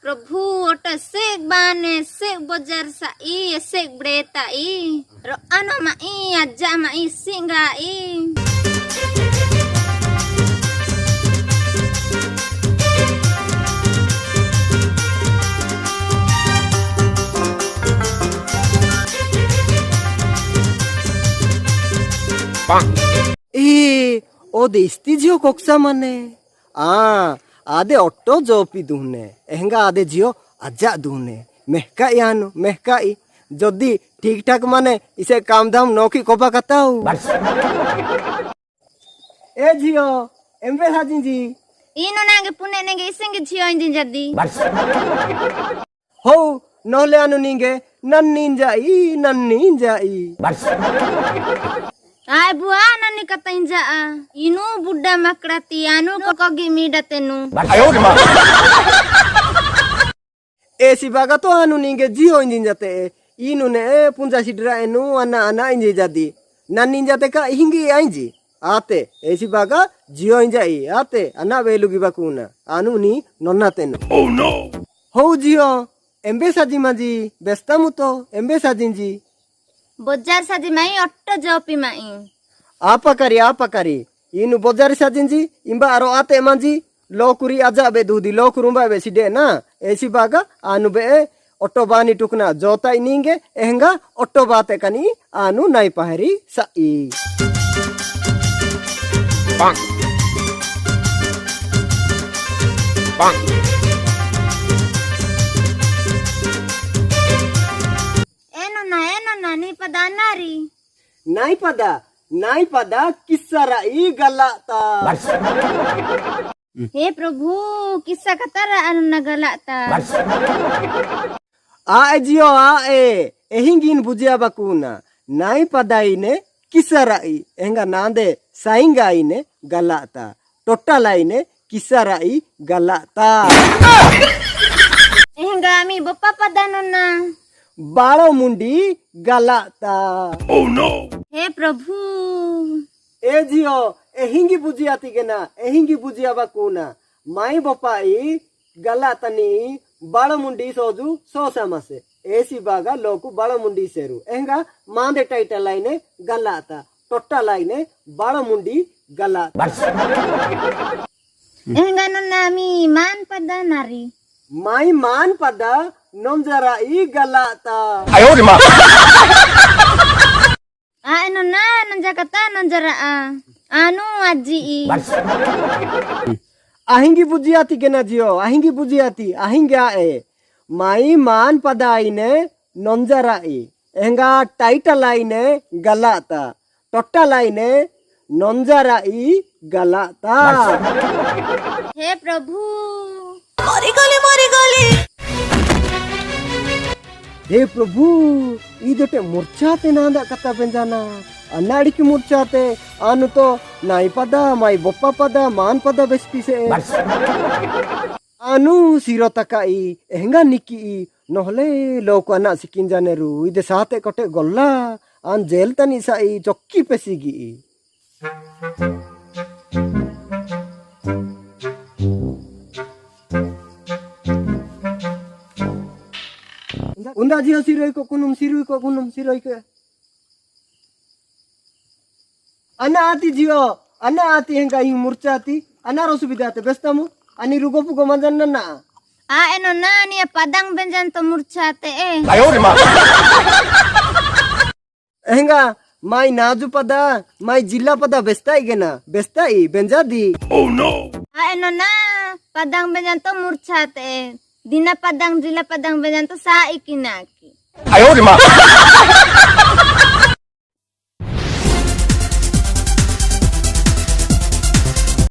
प्रभु ओटा सेक बाने सेक बजार साई सेक ब्रेता ई रो ano mai aja mai singai ओदे इस्तीजियो कोक्सा मने आदे ऑटो जोपी दुहने एहंगा आदे जियो आजा दुहने महका यानु महकाई जदी ठीक ठाक माने इसे काम धाम नौकी कोबा कताऊ ए जियो एम्बे हाजिन जी इनो नागे पुने नेगे इसेंगे जियो इंदिन जदी हो नोले अनु निंगे नन्नीन जाई आय बुआ नन्नी कतई जा इनु बुड्ढा मकड़ाती आनु को कगी मीडतेनु एसी बागा तो अनु निंगे जियो इंदिन जाते इनु ने पुंजा सिडरा एनु अना इंजी जादी नन्नी जाते का हिंगी आइंजी आते एसी बागा जियो इंजाई आते अना वेलुगी बाकुना अनु नी नन्ना तेनु ओह नो हो जियो एम्बे साजी माजी बेस्तामु तो एम्बे साजिंजी बजार साजी माई ऑटो जोपी माई आपकरी इनु बजार साजिंजी इंबा आरो आते मांजी लोकुरी आजा बे दूधी लोकुरुंबा बे सिडे ना एसी बागा आनु बे ऑटो बानी टुकना जोता इनिंगे एहंगा ऑटो बाते कनी आनु नाई पहरी साई पांग एनो ना नी पदा नारी नाई पदा किस्सा राई गलाता हे प्रभु किस्सा कतरा अनु न गलाता आए जियो आए एहिंगिन बुझिया बकुना नाई पदाई ने किस्सा राई एंगा नांदे साइंगाई ने गलाता टोटा लाई ने किस्सा राई गलाता एंगा मी बप्पा पदानो ना बाळो मुंडी गलाता ओह नो हे प्रभु ए जियो एहिंगी बुझियाती के ना एहिंगी बुझिया बकुना माई बपाई गलातनी बाळो मुंडी सोजू सोसामसे एसी बागा लोकु बाळो मुंडी सेरू एंगा मांदे टाइटा लाइने गलाता टोट्टा लाइने बाळो मुंडी गलाता एंगा नन्ना मी मान पदा नारी माई मान पदा नोंजरा ई गलाता एनो ना नंजा कता नंजरा आनु आजी आहिंगी बुझियाती के ना जियो आहिंगी बुझियाती आहिंगे आए माई मान पदा आईने नोंजरा ई एंगा टाइटा लाइने गलाता टोट्टा लाइने नोंजरा ई गलाता हे प्रभु मरी गली हे प्रभु इदोटे मुर्चाते नांदा कता बेंजाना अनाड़ी की मुर्चाते आनु तो नाई पदा माई बप्पा पदा मान पदा बेस्पी से आनु सिरो तकाई एहंगा निकी नहले लोक अना सिकिन जाने रू इदे साथे कटे गोल्ला आन जेल तनी साई चक्की पेसीगी उन्दा जियो सिरोई को कुनुम सिरोई के अना आती जियो अना आती हेंगा ही मुर्चा आती अना रो सुविधा आते बेस्तामु अनि रुगो पुगो मंजन ना एनो ना नी पदंग बेंजन तो मुर्चाते हेंगा माई नाजु पदा माई जिला पदा बेस्ताई गेना बेस्ताई बेंजा दी ओह नो एनो ना पदंग बेंजन तो मुर्चाते दिना पदंग जिला पदंग बेंजन तो सा इकिना की